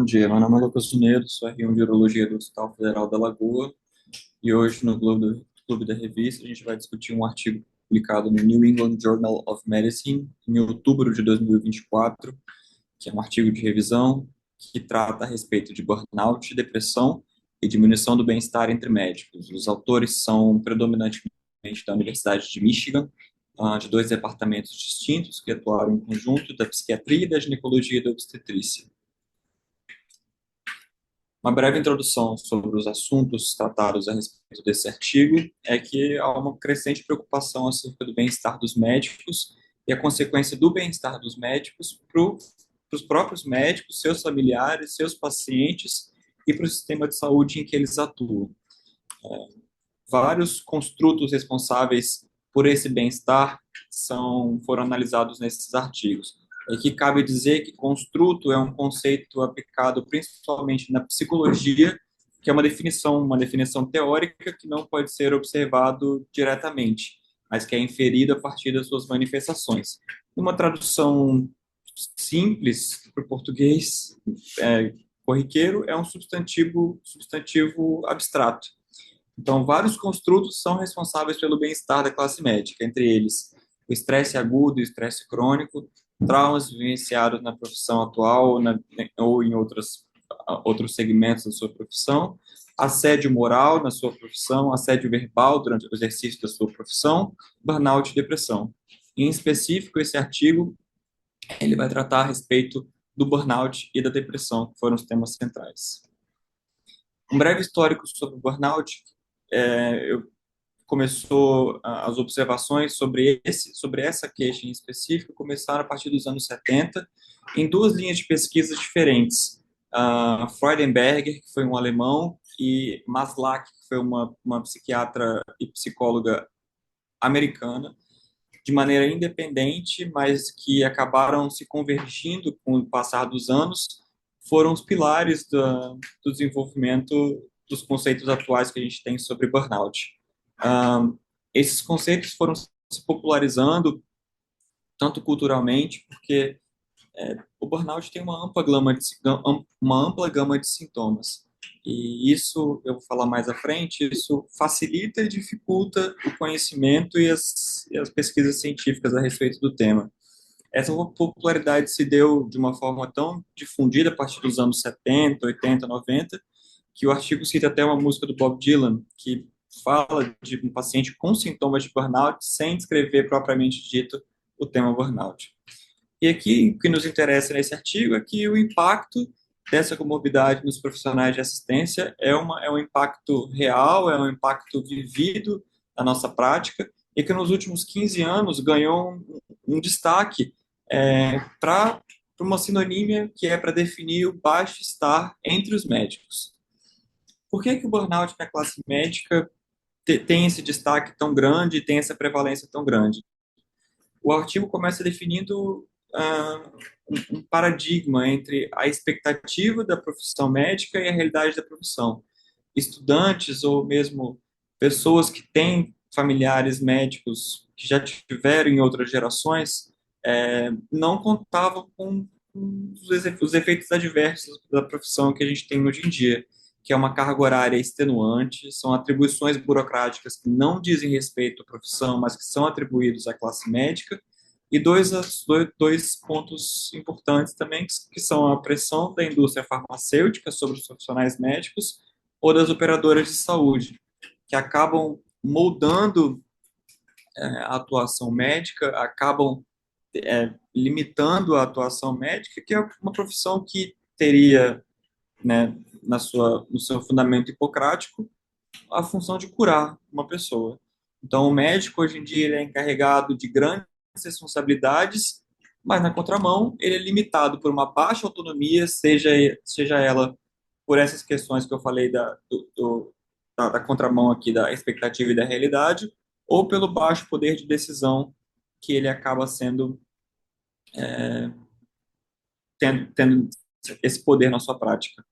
Bom dia, meu nome é Lucas Mineiro, sou R1 de Urologia do Hospital Federal da Lagoa e hoje no Clube da Revista a gente vai discutir um artigo publicado no New England Journal of Medicine em outubro de 2024, que é um artigo de revisão que trata a respeito de burnout, depressão e diminuição do bem-estar entre médicos. Os autores são predominantemente da Universidade de Michigan, de dois departamentos distintos que atuaram em conjunto, da psiquiatria, da ginecologia e da obstetrícia. Uma breve introdução sobre os assuntos tratados a respeito desse artigo é que há uma crescente preocupação acerca do bem-estar dos médicos e a consequência do bem-estar dos médicos para os próprios médicos, seus familiares, seus pacientes e para o sistema de saúde em que eles atuam. Vários construtos responsáveis por esse bem-estar foram analisados nesses artigos. Aqui cabe dizer que construto é um conceito aplicado principalmente na psicologia, que é uma definição teórica que não pode ser observado diretamente, mas que é inferido a partir das suas manifestações. Uma tradução simples para o português corriqueiro é um substantivo abstrato. Então, vários construtos são responsáveis pelo bem-estar da classe médica, entre eles o estresse agudo e o estresse crônico, traumas vivenciados na profissão atual ou em outros segmentos da sua profissão, assédio moral na sua profissão, assédio verbal durante o exercício da sua profissão, burnout e depressão. Em específico, esse artigo ele vai tratar a respeito do burnout e da depressão, que foram os temas centrais. Um breve histórico sobre o burnout. As observações sobre essa queixa em específico começaram a partir dos anos 70, em duas linhas de pesquisa diferentes. Freudenberger, que foi um alemão, e Maslach, que foi uma psiquiatra e psicóloga americana, de maneira independente, mas que acabaram se convergindo com o passar dos anos, foram os pilares do desenvolvimento dos conceitos atuais que a gente tem sobre burnout. Esses conceitos foram se popularizando tanto culturalmente, porque o burnout tem uma ampla gama de sintomas. E isso, eu vou falar mais à frente, isso facilita e dificulta o conhecimento e as pesquisas científicas a respeito do tema. Essa popularidade se deu de uma forma tão difundida a partir dos anos 70, 80, 90, que o artigo cita até uma música do Bob Dylan, que fala de um paciente com sintomas de burnout sem descrever propriamente dito o tema burnout. E aqui, o que nos interessa nesse artigo é que o impacto dessa comorbidade nos profissionais de assistência é um impacto real, é um impacto vivido na nossa prática, e que nos últimos 15 anos ganhou um destaque para uma sinonímia que é para definir o baixo-estar entre os médicos. Por que o burnout na classe médica tem esse destaque tão grande, tem essa prevalência tão grande? O artigo começa definindo um paradigma entre a expectativa da profissão médica e a realidade da profissão. Estudantes ou mesmo pessoas que têm familiares médicos que já tiveram em outras gerações não contavam com os efeitos adversos da profissão que a gente tem hoje em dia, que é uma carga horária extenuante, são atribuições burocráticas que não dizem respeito à profissão, mas que são atribuídos à classe médica, e dois pontos importantes também, que são a pressão da indústria farmacêutica sobre os profissionais médicos ou das operadoras de saúde, que acabam moldando a atuação médica, acabam limitando a atuação médica, que é uma profissão que teria, né, no seu fundamento hipocrático, a função de curar uma pessoa. Então, o médico, hoje em dia, ele é encarregado de grandes responsabilidades, mas, na contramão, ele é limitado por uma baixa autonomia, seja ela por essas questões que eu falei da contramão aqui, da expectativa e da realidade, ou pelo baixo poder de decisão que ele acaba tendo esse poder na sua prática.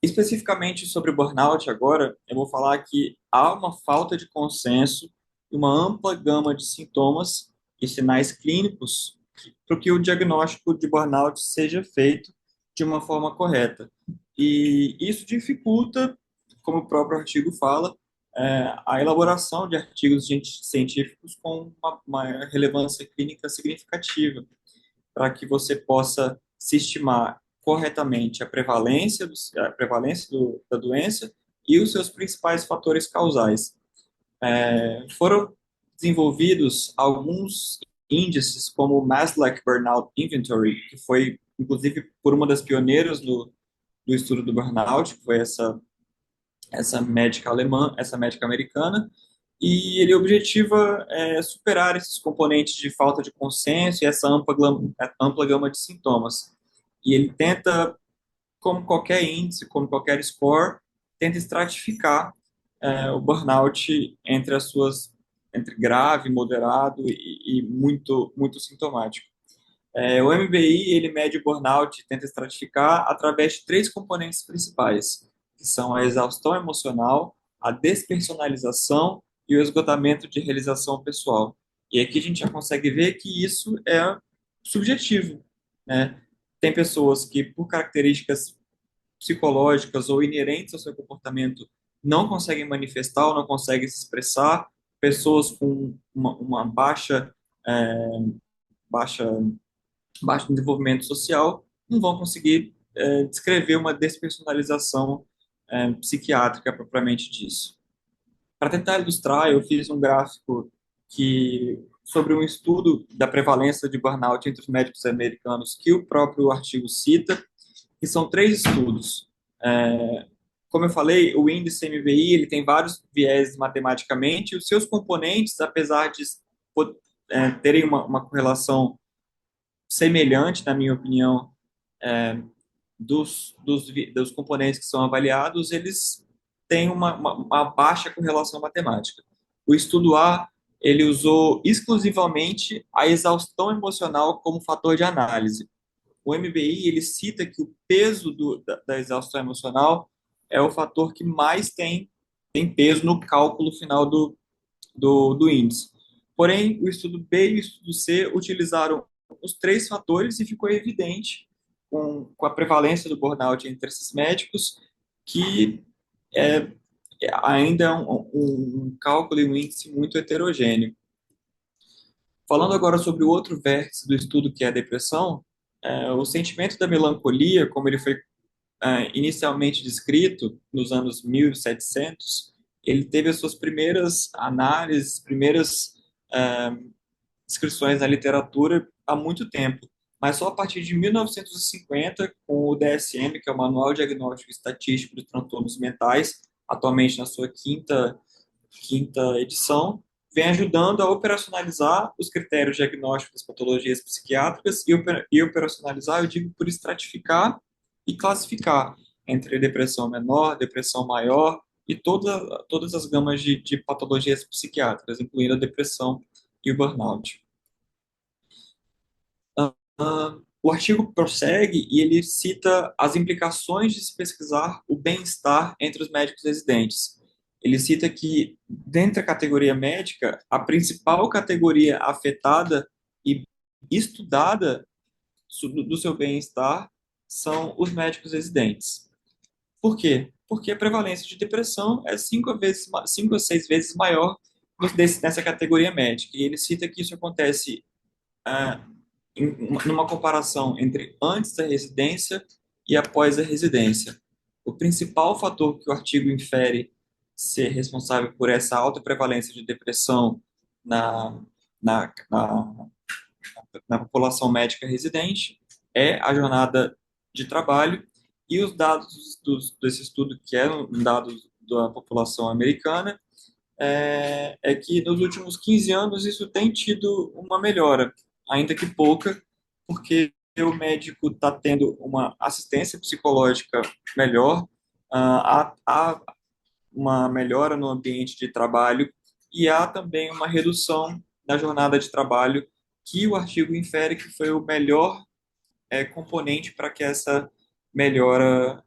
Especificamente sobre o burnout agora, eu vou falar que há uma falta de consenso e uma ampla gama de sintomas e sinais clínicos para que o diagnóstico de burnout seja feito de uma forma correta. E isso dificulta, como o próprio artigo fala, a elaboração de artigos científicos com uma relevância clínica significativa, para que você possa se estimar corretamente a prevalência da doença e os seus principais fatores causais. Foram desenvolvidos alguns índices, como o Maslach Burnout Inventory, que foi, inclusive, por uma das pioneiras do estudo do burnout, que foi essa médica alemã, essa médica americana, e ele objetiva superar esses componentes de falta de consenso e essa ampla gama de sintomas. E ele tenta, como qualquer índice, como qualquer score, tenta estratificar o burnout entre grave, moderado e muito, muito sintomático. O MBI, ele mede o burnout e tenta estratificar através de três componentes principais, que são a exaustão emocional, a despersonalização e o esgotamento de realização pessoal. E aqui a gente já consegue ver que isso é subjetivo, né? Tem pessoas que, por características psicológicas ou inerentes ao seu comportamento, não conseguem manifestar ou não conseguem se expressar, pessoas com uma é, baixa baixo desenvolvimento social, não vão conseguir descrever uma despersonalização psiquiátrica propriamente disso. Para tentar ilustrar, eu fiz um gráfico sobre um estudo da prevalência de burnout entre os médicos americanos que o próprio artigo cita, que são três estudos. É, Como eu falei, o índice MVI ele tem vários viés matematicamente, e os seus componentes, apesar de terem uma correlação semelhante, na minha opinião, é, dos componentes que são avaliados, eles têm uma baixa correlação matemática. O estudo A, ele usou exclusivamente a exaustão emocional como fator de análise. O MBI, ele cita que o peso da exaustão emocional é o fator que mais tem peso no cálculo final do índice. Porém, o estudo B e o estudo C utilizaram os três fatores e ficou evidente, com a prevalência do burnout entre esses médicos, que é, ainda é um cálculo e um índice muito heterogêneo. Falando agora sobre o outro vértice do estudo, que é a depressão, o sentimento da melancolia, como ele foi inicialmente descrito nos anos 1700, ele teve as suas primeiras análises, primeiras descrições na literatura há muito tempo, mas só a partir de 1950, com o DSM, que é o Manual Diagnóstico e Estatístico dos Transtornos Mentais, atualmente na sua quinta edição, vem ajudando a operacionalizar os critérios diagnósticos das patologias psiquiátricas e operacionalizar, eu digo, por estratificar e classificar entre depressão menor, depressão maior e todas as gamas de patologias psiquiátricas, incluindo a depressão e o burnout. O artigo prossegue e ele cita as implicações de se pesquisar o bem-estar entre os médicos residentes. Ele cita que, dentro da categoria médica, a principal categoria afetada e estudada do seu bem-estar são os médicos residentes. Por quê? Porque a prevalência de depressão é 5 a 6 vezes maior nessa categoria médica. E ele cita que isso acontece ah, numa comparação entre antes da residência e após a residência. O principal fator que o artigo infere ser responsável por essa alta prevalência de depressão na, na, na, na população médica residente é a jornada de trabalho, e os dados desse estudo, que eram dados da população americana, que nos últimos 15 anos isso tem tido uma melhora, ainda que pouca, porque o médico está tendo uma assistência psicológica melhor, há uma melhora no ambiente de trabalho e há também uma redução na jornada de trabalho, que o artigo infere que foi o melhor componente para que essa melhora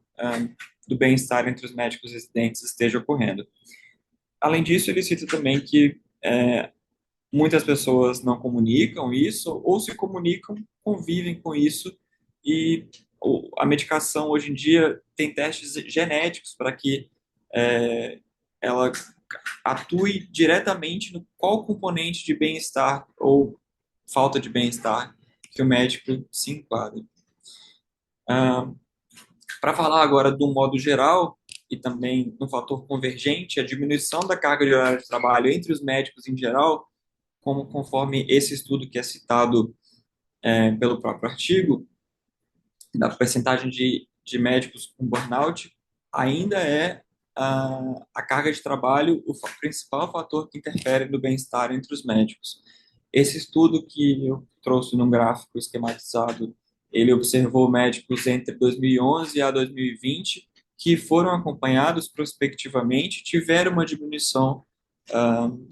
do bem-estar entre os médicos residentes esteja ocorrendo. Além disso, ele cita também que muitas pessoas não comunicam isso, ou se comunicam, convivem com isso, e a medicação hoje em dia tem testes genéticos para que é, ela atue diretamente no qual componente de bem-estar ou falta de bem-estar que o médico se enquadra. Para falar agora do modo geral e também no fator convergente, a diminuição da carga de horário de trabalho entre os médicos em geral, como conforme esse estudo que é citado pelo próprio artigo, da percentagem de médicos com burnout, ainda é a carga de trabalho o principal fator que interfere no bem-estar entre os médicos. Esse estudo que eu trouxe num gráfico esquematizado, ele observou médicos entre 2011 a 2020 que foram acompanhados prospectivamente, tiveram uma diminuição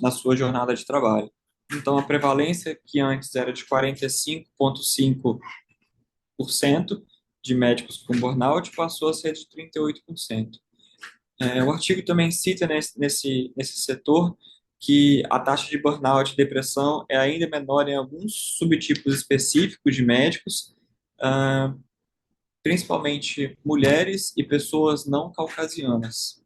na sua jornada de trabalho. Então, a prevalência, que antes era de 45,5% de médicos com burnout, passou a ser de 38%. O artigo também cita nesse setor que a taxa de burnout e depressão é ainda menor em alguns subtipos específicos de médicos, ah, principalmente mulheres e pessoas não caucasianas.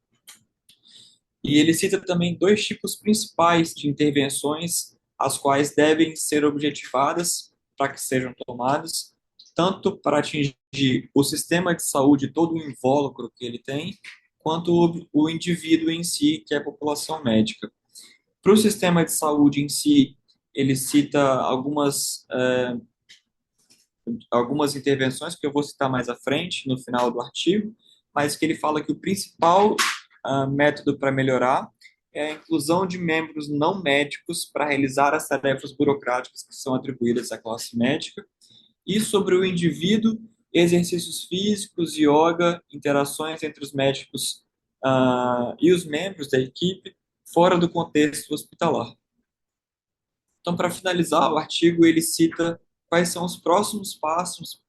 E ele cita também dois tipos principais de intervenções, as quais devem ser objetivadas para que sejam tomadas, tanto para atingir o sistema de saúde, todo o invólucro que ele tem, quanto o indivíduo em si, que é a população médica. Para o sistema de saúde em si, ele cita algumas intervenções que eu vou citar mais à frente, no final do artigo, mas que ele fala que o principal método para melhorar é a inclusão de membros não médicos para realizar as tarefas burocráticas que são atribuídas à classe médica, e sobre o indivíduo, exercícios físicos, yoga, interações entre os médicos e os membros da equipe fora do contexto hospitalar. Então, para finalizar, o artigo ele cita quais são os próximos passos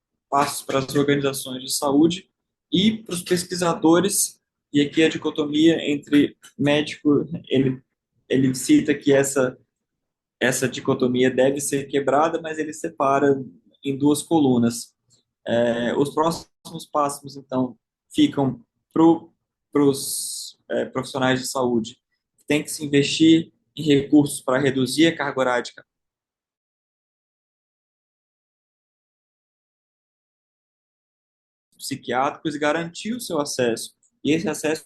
para as organizações de saúde e para os pesquisadores, e aqui a dicotomia entre médico, ele cita que essa dicotomia deve ser quebrada, mas ele separa em duas colunas. Os próximos passos, então, ficam para os profissionais de saúde. Tem que se investir em recursos para reduzir a carga horária de psiquiátricos e garantir o seu acesso. E esse acesso